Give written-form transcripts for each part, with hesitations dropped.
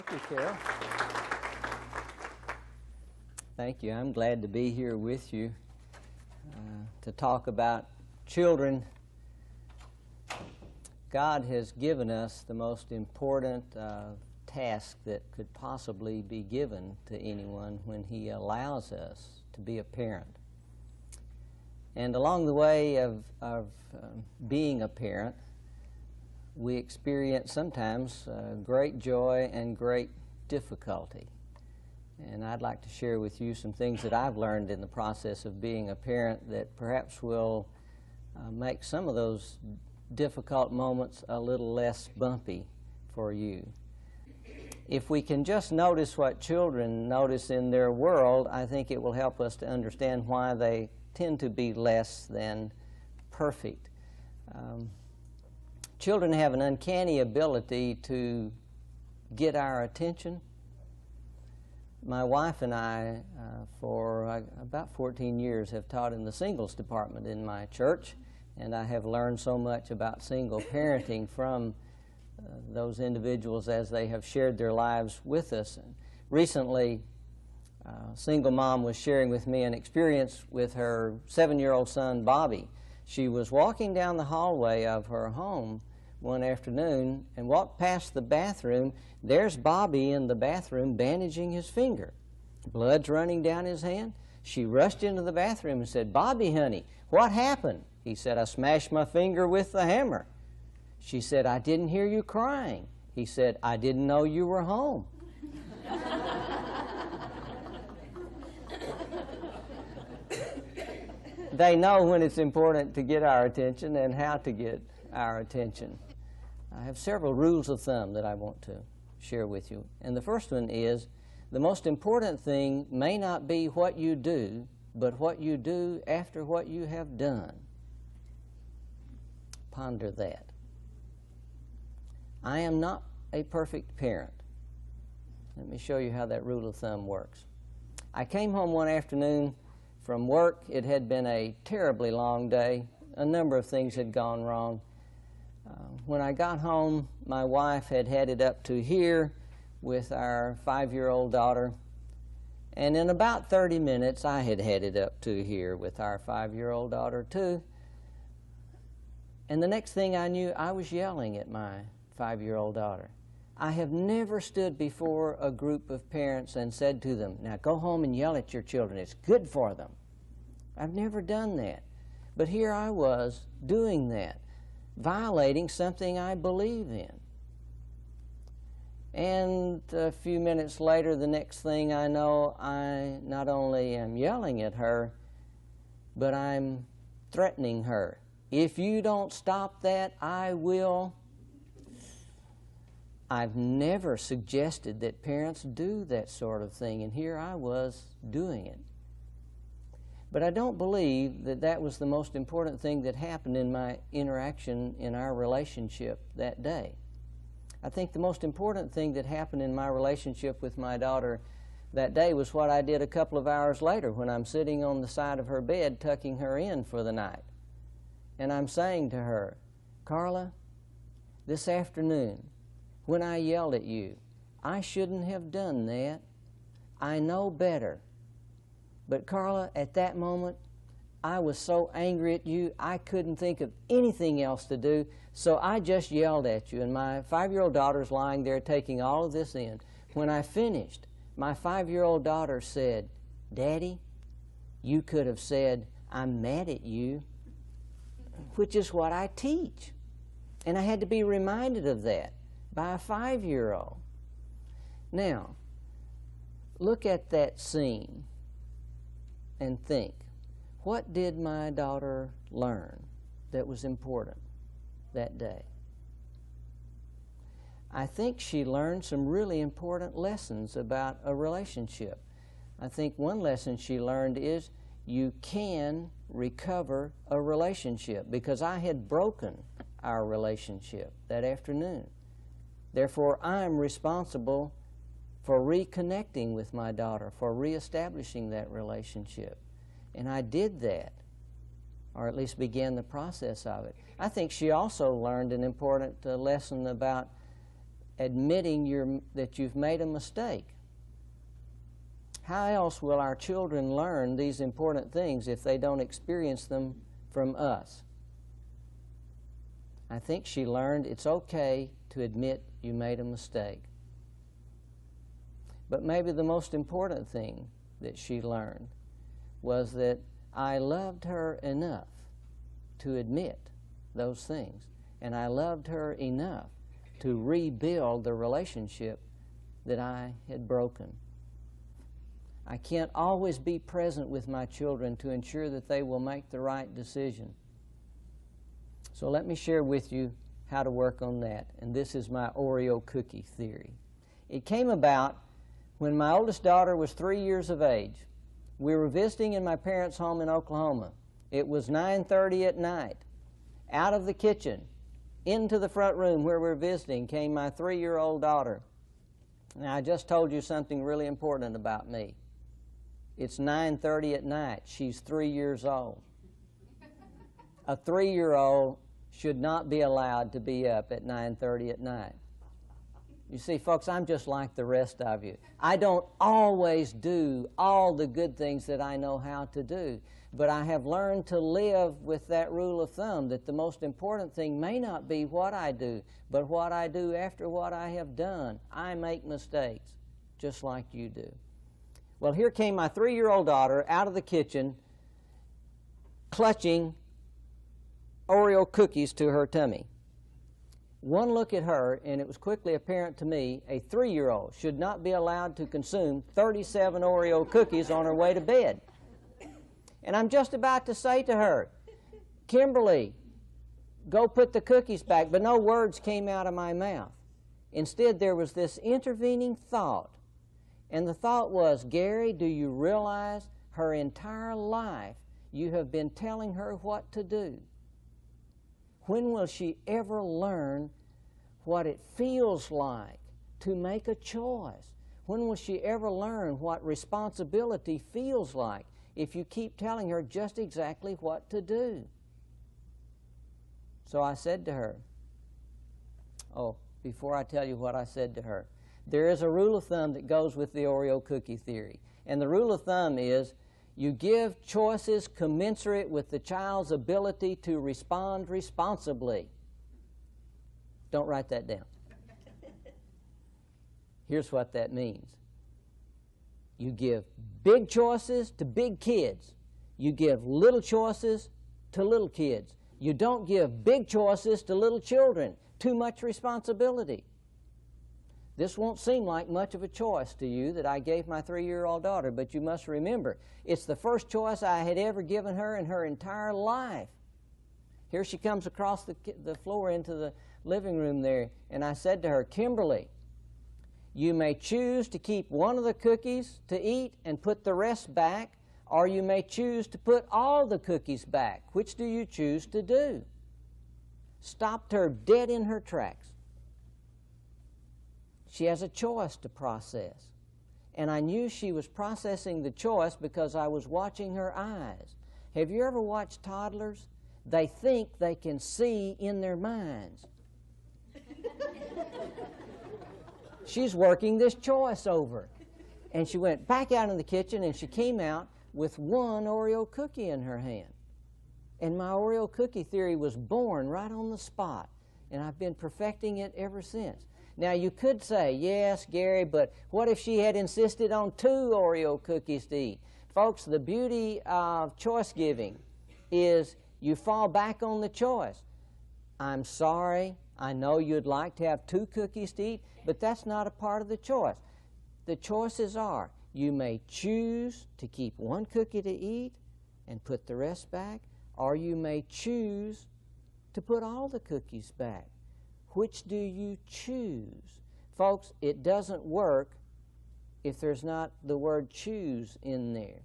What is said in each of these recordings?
Thank you, Carol. Thank you. I'm glad to be here with you to talk about children. God has given us the most important task that could possibly be given to anyone when He allows us to be a parent. And along the way of being a parent, we experience sometimes great joy and great difficulty. And I'd like to share with you some things that I've learned in the process of being a parent that perhaps will make some of those difficult moments a little less bumpy for you. If we can just notice what children notice in their world, I think it will help us to understand why they tend to be less than perfect. Children have an uncanny ability to get our attention. My wife and I, for about 14 years, have taught in the singles department in my church, and I have learned so much about single parenting from those individuals as they have shared their lives with us. Recently, a single mom was sharing with me an experience with her 7-year-old son, Bobby. She was walking down the hallway of her home one afternoon and walked past the bathroom. There's Bobby in the bathroom bandaging his finger. Blood's running down his hand. She rushed into the bathroom and said, "Bobby, honey, what happened?" He said, "I smashed my finger with the hammer." She said, "I didn't hear you crying." He said, "I didn't know you were home." They know when it's important to get our attention and how to get our attention. I have several rules of thumb that I want to share with you. And the first one is, the most important thing may not be what you do, but what you do after what you have done. Ponder that. I am not a perfect parent. Let me show you how that rule of thumb works. I came home one afternoon from work. It had been a terribly long day. A number of things had gone wrong. When I got home, my wife had headed up to here with our 5-year-old daughter. And in about 30 minutes, I had headed up to here with our 5-year-old daughter, too. And the next thing I knew, I was yelling at my 5-year-old daughter. I have never stood before a group of parents and said to them, "Now go home and yell at your children. It's good for them." I've never done that. But here I was doing that, violating something I believe in. And a few minutes later, the next thing I know, I not only am yelling at her, but I'm threatening her. "If you don't stop that, I will." I've never suggested that parents do that sort of thing, and here I was doing it. But I don't believe that that was the most important thing that happened in my interaction in our relationship that day. I think the most important thing that happened in my relationship with my daughter that day was what I did a couple of hours later when I'm sitting on the side of her bed tucking her in for the night. And I'm saying to her, "Carla, this afternoon, when I yelled at you, I shouldn't have done that. I know better. But Carla, at that moment, I was so angry at you, I couldn't think of anything else to do, so I just yelled at you." And my 5-year-old daughter's lying there taking all of this in. When I finished, my 5-year-old daughter said, "Daddy, you could have said, 'I'm mad at you,' which is what I teach." And I had to be reminded of that by a 5-year-old. Now, look at that scene and think, what did my daughter learn that was important that day? I think she learned some really important lessons about a relationship. I think one lesson she learned is you can recover a relationship, because I had broken our relationship that afternoon. Therefore, I'm responsible for reconnecting with my daughter, for reestablishing that relationship. And I did that, or at least began the process of it. I think she also learned an important lesson about admitting that you've made a mistake. How else will our children learn these important things if they don't experience them from us? I think she learned it's okay to admit you made a mistake. But maybe the most important thing that she learned was that I loved her enough to admit those things. And I loved her enough to rebuild the relationship that I had broken. I can't always be present with my children to ensure that they will make the right decision. So let me share with you how to work on that. And this is my Oreo cookie theory. It came about when my oldest daughter was 3 years of age. We were visiting in my parents' home in Oklahoma. It was 9:30 at night. Out of the kitchen, into the front room where we were visiting, came my 3-year-old daughter. Now, I just told you something really important about me. It's 9:30 at night. She's 3 years old. A 3-year-old should not be allowed to be up at 9:30 at night. You see, folks, I'm just like the rest of you. I don't always do all the good things that I know how to do, but I have learned to live with that rule of thumb that the most important thing may not be what I do, but what I do after what I have done. I make mistakes, just like you do. Well, here came my 3-year-old daughter out of the kitchen, clutching Oreo cookies to her tummy. One look at her, and it was quickly apparent to me a 3-year-old should not be allowed to consume 37 Oreo cookies on her way to bed. And I'm just about to say to her, Kimberly, go put the cookies back, but no words came out of my mouth. Instead, there was this intervening thought, and the thought was, Gary, do you realize her entire life you have been telling her what to do? When will she ever learn what it feels like to make a choice? When will she ever learn what responsibility feels like if you keep telling her just exactly what to do? So I said to her, before I tell you what I said to her, there is a rule of thumb that goes with the Oreo cookie theory. And the rule of thumb is, you give choices commensurate with the child's ability to respond responsibly. Don't write that down. Here's what that means. You give big choices to big kids. You give little choices to little kids. You don't give big choices to little children. Too much responsibility. This won't seem like much of a choice to you that I gave my 3-year-old daughter, but you must remember, it's the first choice I had ever given her in her entire life. Here she comes across the floor into the living room there, and I said to her, Kimberly, you may choose to keep one of the cookies to eat and put the rest back, or you may choose to put all the cookies back. Which do you choose to do? Stopped her dead in her tracks. She has a choice to process. And I knew she was processing the choice because I was watching her eyes. Have you ever watched toddlers? They think they can see in their minds. She's working this choice over. And she went back out in the kitchen and she came out with one Oreo cookie in her hand. And my Oreo cookie theory was born right on the spot. And I've been perfecting it ever since. Now, you could say, yes, Gary, but what if she had insisted on 2 Oreo cookies to eat? Folks, the beauty of choice giving is you fall back on the choice. I'm sorry, I know you'd like to have 2 cookies to eat, but that's not a part of the choice. The choices are, you may choose to keep 1 cookie to eat and put the rest back, or you may choose to put all the cookies back. Which do you choose? Folks, it doesn't work if there's not the word choose in there.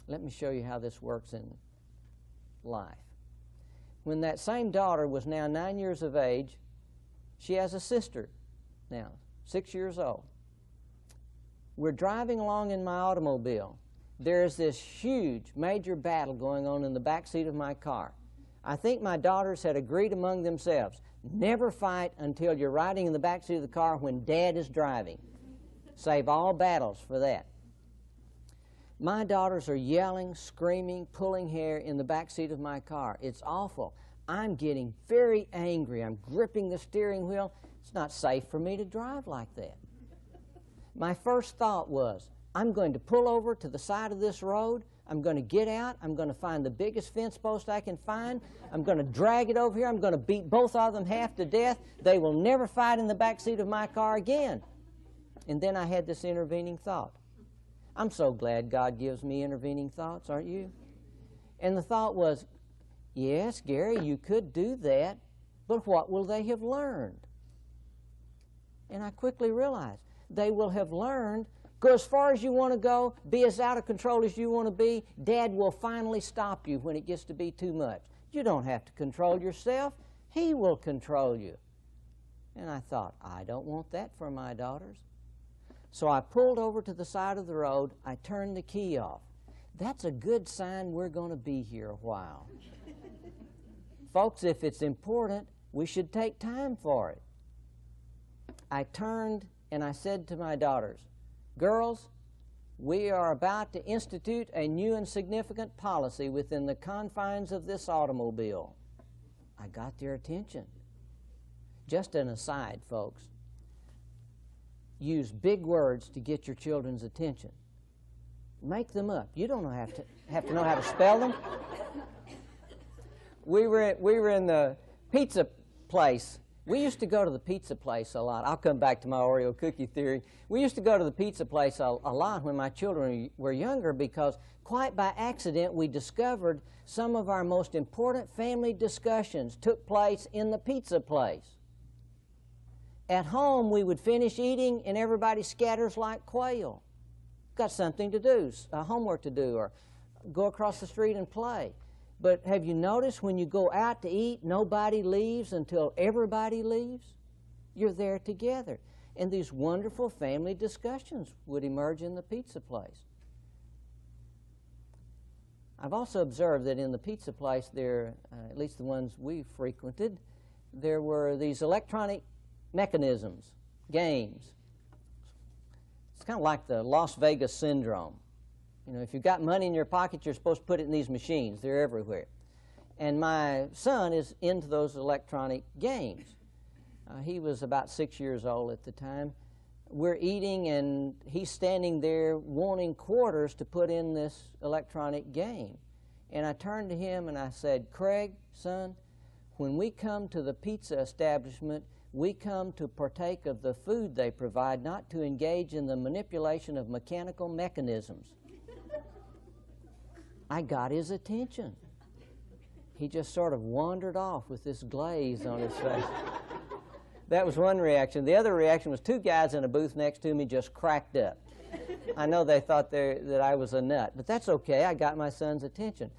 Let me show you how this works in life. When that same daughter was now 9 years of age, she has a sister now, 6 years old. We're driving along in my automobile. There's this huge major battle going on in the back seat of my car. I think my daughters had agreed among themselves Never fight until you're riding in the back seat of the car when Dad is driving. Save all battles for that. My daughters are yelling, screaming, pulling hair in the back seat of my car. It's awful. I'm getting very angry. I'm gripping the steering wheel. It's not safe for me to drive like that. My first thought was, I'm going to pull over to the side of this road. I'm going to get out. I'm going to find the biggest fence post I can find. I'm going to drag it over here. I'm going to beat both of them half to death. They will never fight in the back seat of my car again. And then I had this intervening thought. I'm so glad God gives me intervening thoughts, aren't you? And the thought was, yes, Gary, you could do that, but what will they have learned? And I quickly realized they will have learned, go as far as you want to go, be as out of control as you want to be. Dad will finally stop you when it gets to be too much. You don't have to control yourself. He will control you. And I thought, I don't want that for my daughters. So I pulled over to the side of the road. I turned the key off. That's a good sign we're going to be here a while. Folks, if it's important, we should take time for it. I turned and I said to my daughters, girls, we are about to institute a new and significant policy within the confines of this automobile. I got their attention. Just an aside, folks. Use big words to get your children's attention. Make them up. You don't have to know how to spell them. We were in the pizza place. We used to go to the pizza place a lot. I'll come back to my Oreo cookie theory. We used to go to the pizza place a lot when my children were younger because quite by accident we discovered some of our most important family discussions took place in the pizza place. At home, we would finish eating and everybody scatters like quail. Got something to do, homework to do, or go across the street and play. But have you noticed when you go out to eat, nobody leaves until everybody leaves? You're there together. And these wonderful family discussions would emerge in the pizza place. I've also observed that in the pizza place there, at least the ones we frequented, there were these electronic mechanisms, games. It's kind of like the Las Vegas syndrome. You know, if you've got money in your pocket, you're supposed to put it in these machines. They're everywhere. And my son is into those electronic games. He was about 6 years old at the time. We're eating, and he's standing there wanting quarters to put in this electronic game. And I turned to him and I said, Craig, son, when we come to the pizza establishment, we come to partake of the food they provide, not to engage in the manipulation of mechanical mechanisms. I got his attention. He just sort of wandered off with this glaze on his face. That was one reaction. The other reaction was two guys in a booth next to me just cracked up. I know they thought that I was a nut, but that's okay. I got my son's attention.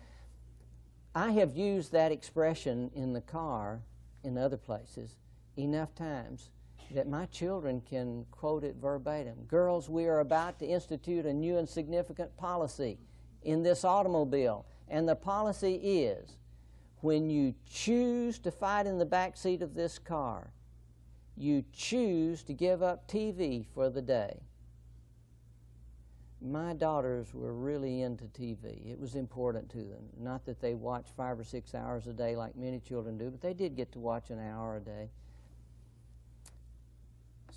I have used that expression in the car in other places enough times that my children can quote it verbatim. Girls, we are about to institute a new and significant policy in this automobile. And the policy is, when you choose to fight in the back seat of this car, you choose to give up TV for the day. My daughters were really into TV. It was important to them. Not that they watch 5 or 6 hours a day like many children do, but they did get to watch an hour a day.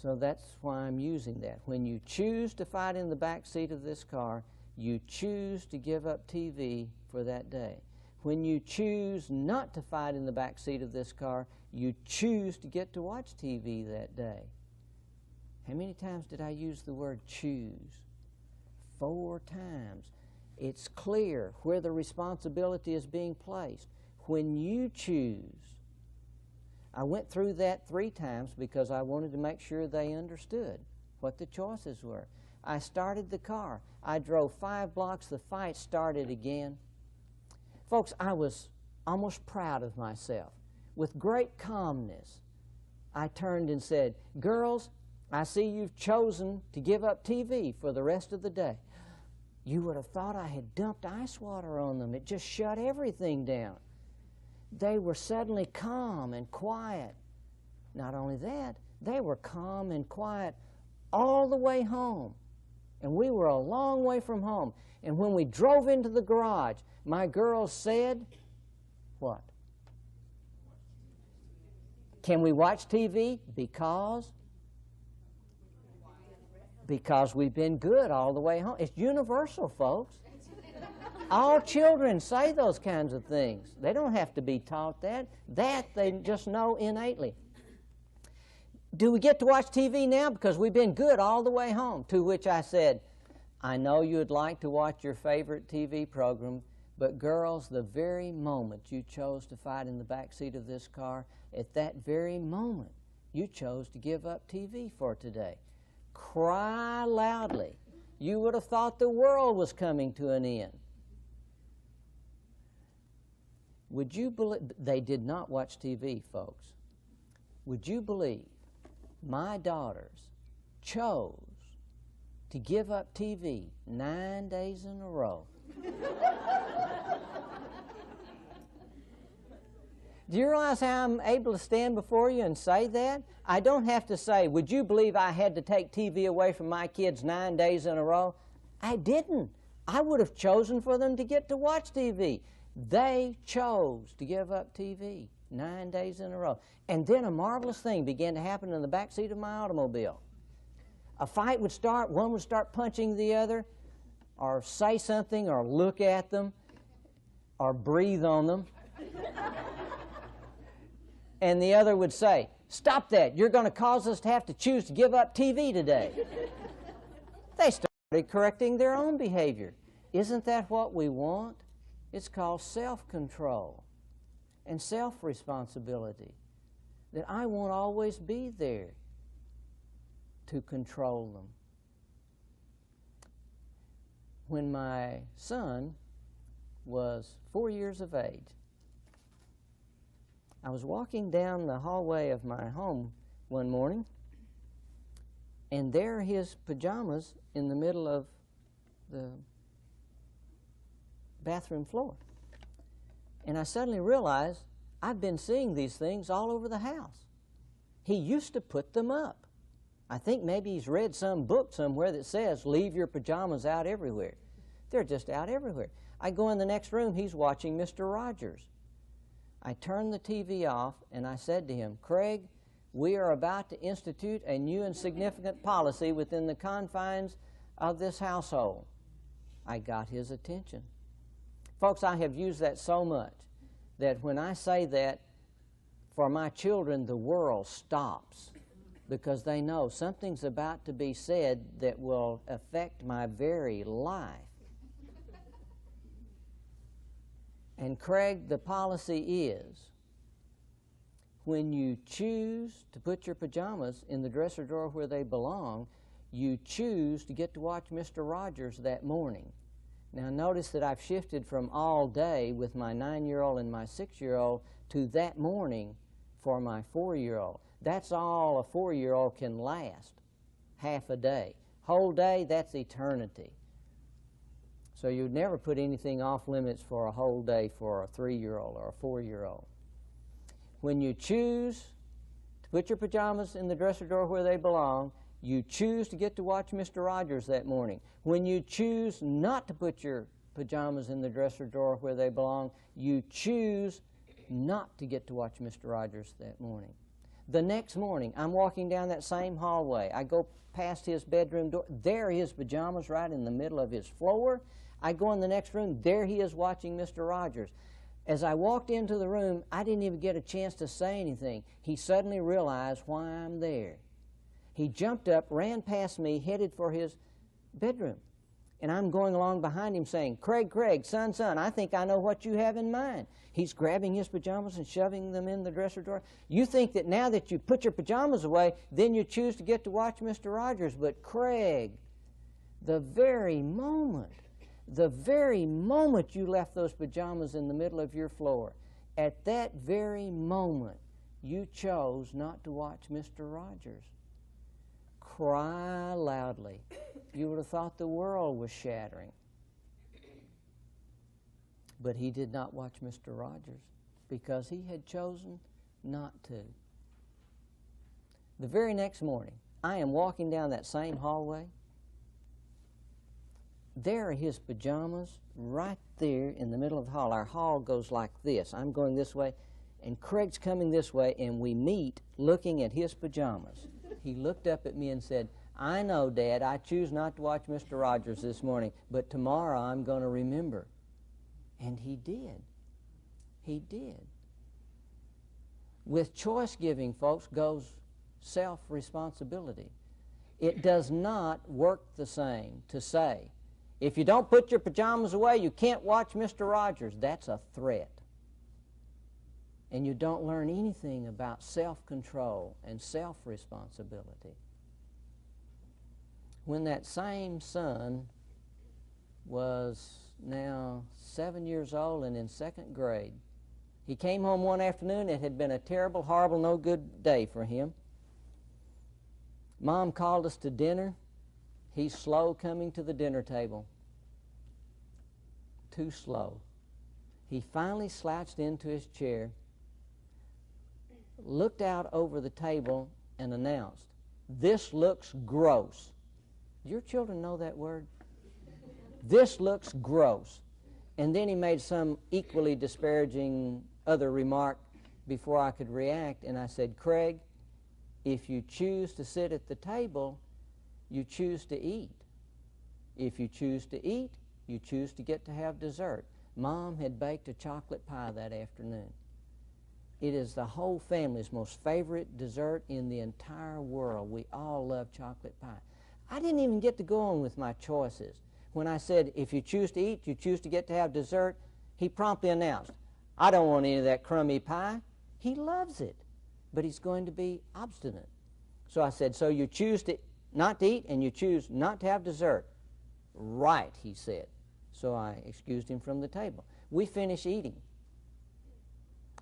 So that's why I'm using that. When you choose to fight in the back seat of this car, you choose to give up TV for that day. When you choose not to fight in the back seat of this car, you choose to get to watch TV that day. How many times did I use the word choose? 4 times. It's clear where the responsibility is being placed. When you choose. I went through that 3 times because I wanted to make sure they understood what the choices were. I started the car. I drove 5 blocks. The fight started again. Folks, I was almost proud of myself. With great calmness, I turned and said, girls, I see you've chosen to give up TV for the rest of the day. You would have thought I had dumped ice water on them. It just shut everything down. They were suddenly calm and quiet. Not only that, they were calm and quiet all the way home. And we were a long way from home. And when we drove into the garage, my girls said, what? Can we watch TV? Because we've been good all the way home. It's universal, folks. All children say those kinds of things. They don't have to be taught that. That they just know innately. Do we get to watch TV now? Because we've been good all the way home. To which I said, I know you'd like to watch your favorite TV program, but girls, the very moment you chose to fight in the back seat of this car, at that very moment, you chose to give up TV for today. Cry loudly. You would have thought the world was coming to an end. Would you believe, they did not watch TV, folks. Would you believe my daughters chose to give up TV 9 days in a row? Do you realize how I'm able to stand before you and say that? I don't have to say, would you believe I had to take TV away from my kids 9 days in a row? I didn't. I would have chosen for them to get to watch TV. They chose to give up TV 9 days in a row. And then a marvelous thing began to happen in the back seat of my automobile. A fight would start, one would start punching the other, or say something, or look at them, or breathe on them. And the other would say, stop that, you're going to cause us to have to choose to give up TV today. They started correcting their own behavior. Isn't that what we want? It's called self-control and self-responsibility. That I won't always be there to control them. When my son was 4 years of age, I was walking down the hallway of my home one morning, and there are his pajamas in the middle of the bathroom floor. And I suddenly realized I've been seeing these things all over the house. He used to put them up. I think maybe he's read some book somewhere that says, leave your pajamas out everywhere. They're just out everywhere. I go in the next room, he's watching Mr. Rogers. I turned the TV off and I said to him, Craig, we are about to institute a new and significant policy within the confines of this household. I got his attention. Folks, I have used that so much that when I say that, for my children, the world stops because they know something's about to be said that will affect my very life. And Craig, the policy is, when you choose to put your pajamas in the dresser drawer where they belong, you choose to get to watch Mr. Rogers that morning. Now notice that I've shifted from all day with my 9-year-old and my 6-year-old to that morning for my 4-year-old. That's all a 4-year-old can last, half a day. Whole day, that's eternity. So you'd never put anything off limits for a whole day for a 3-year-old or a 4-year-old. When you choose to put your pajamas in the dresser drawer where they belong, you choose to get to watch Mr. Rogers that morning. When you choose not to put your pajamas in the dresser drawer where they belong, you choose not to get to watch Mr. Rogers that morning. The next morning, I'm walking down that same hallway. I go past his bedroom door. There are his pajamas right in the middle of his floor. I go in the next room. There he is watching Mr. Rogers. As I walked into the room, I didn't even get a chance to say anything. He suddenly realized why I'm there. He jumped up, ran past me, headed for his bedroom. And I'm going along behind him saying, Craig, Craig, son, I think I know what you have in mind. He's grabbing his pajamas and shoving them in the dresser drawer. You think that now that you put your pajamas away, then you choose to get to watch Mr. Rogers. But Craig, the very moment you left those pajamas in the middle of your floor, at that very moment, you chose not to watch Mr. Rogers. Cry loudly. You would have thought the world was shattering. But he did not watch Mr. Rogers because he had chosen not to. The very next morning, I am walking down that same hallway. There are his pajamas right there in the middle of the hall. Our hall goes like this. I'm going this way, and Craig's coming this way, and we meet looking at his pajamas. He looked up at me and said, "I know, Dad, I choose not to watch Mr. Rogers this morning, but tomorrow I'm going to remember." And he did. He did. With choice giving, folks, goes self-responsibility. It does not work the same to say, if you don't put your pajamas away, you can't watch Mr. Rogers. That's a threat. And you don't learn anything about self-control and self-responsibility. When that same son was now 7 years old and in second grade, he came home one afternoon. It had been a terrible, horrible, no good day for him. Mom called us to dinner. He's slow coming to the dinner table. Too slow. He finally slouched into his chair, looked out over the table, and announced, "This looks gross." Do your children know that word? This looks gross. And then he made some equally disparaging other remark before I could react, and I said, "Craig, if you choose to sit at the table, you choose to eat. If you choose to eat, you choose to get to have dessert." Mom had baked a chocolate pie that afternoon. It is the whole family's most favorite dessert in the entire world. We all love chocolate pie. I didn't even get to go on with my choices. When I said, "If you choose to eat, you choose to get to have dessert," he promptly announced, "I don't want any of that crummy pie." He loves it, but he's going to be obstinate. So I said, "So you choose to not to eat and you choose not to have dessert." "Right," he said. So I excused him from the table. We finish eating.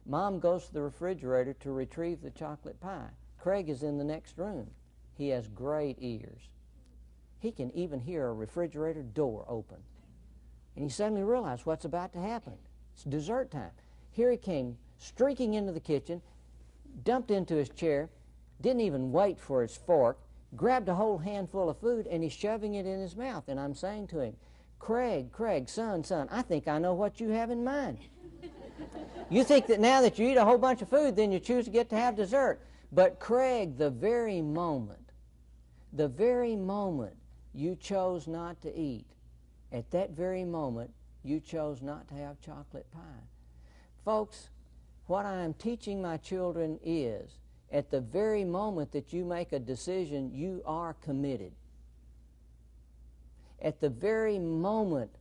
Mom goes to the refrigerator to retrieve the chocolate pie. Craig is in the next room. He has great ears. He can even hear a refrigerator door open. And he suddenly realized what's about to happen. It's dessert time. Here he came, streaking into the kitchen, dumped into his chair, didn't even wait for his fork, grabbed a whole handful of food, and he's shoving it in his mouth. And I'm saying to him, Craig, son, I think I know what you have in mind. You think that now that you eat a whole bunch of food, then you choose to get to have dessert. But Craig, the very moment you chose not to eat, at that very moment, you chose not to have chocolate pie. Folks, what I am teaching my children is, at the very moment that you make a decision, you are committed. At the very moment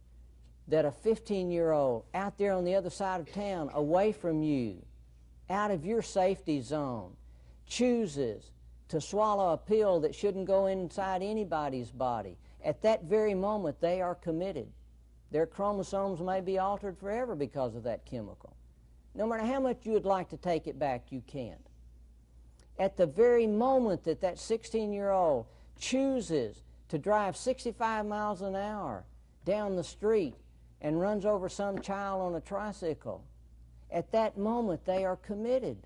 that a 15-year-old out there on the other side of town, away from you, out of your safety zone, chooses to swallow a pill that shouldn't go inside anybody's body, at that very moment they are committed. Their chromosomes may be altered forever because of that chemical. No matter how much you would like to take it back, you can't. At the very moment that that 16-year-old chooses to drive 65 miles an hour down the street and runs over some child on a tricycle, at that moment they are committed.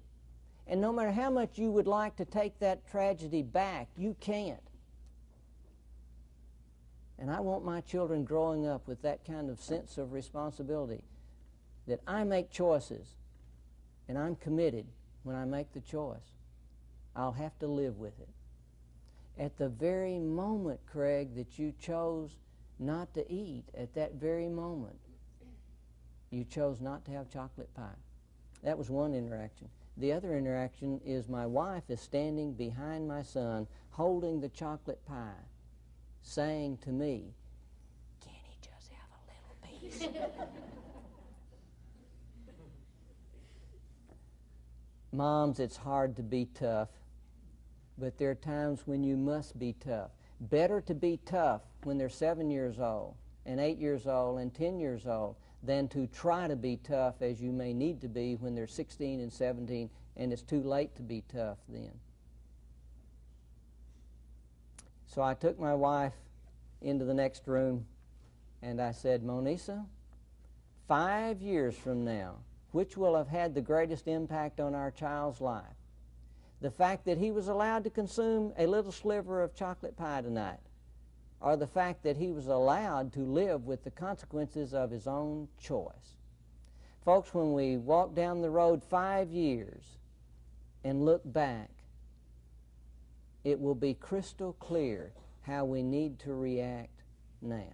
And no matter how much you would like to take that tragedy back, you can't. And I want my children growing up with that kind of sense of responsibility, that I make choices and I'm committed when I make the choice. I'll have to live with it. At the very moment, Craig, that you chose not to eat, at that very moment, you chose not to have chocolate pie. That was one interaction. The other interaction is my wife is standing behind my son, holding the chocolate pie, saying to me, "Can he just have a little piece?" Moms, it's hard to be tough, but there are times when you must be tough. Better to be tough when they're 7 years old and 8 years old and 10 years old than to try to be tough as you may need to be when they're 16 and 17 and it's too late to be tough then. So I took my wife into the next room and I said, "Monisa, 5 years from now, which will have had the greatest impact on our child's life? The fact that he was allowed to consume a little sliver of chocolate pie tonight, or the fact that he was allowed to live with the consequences of his own choice. Folks, when we walk down the road 5 years and look back, it will be crystal clear how we need to react now.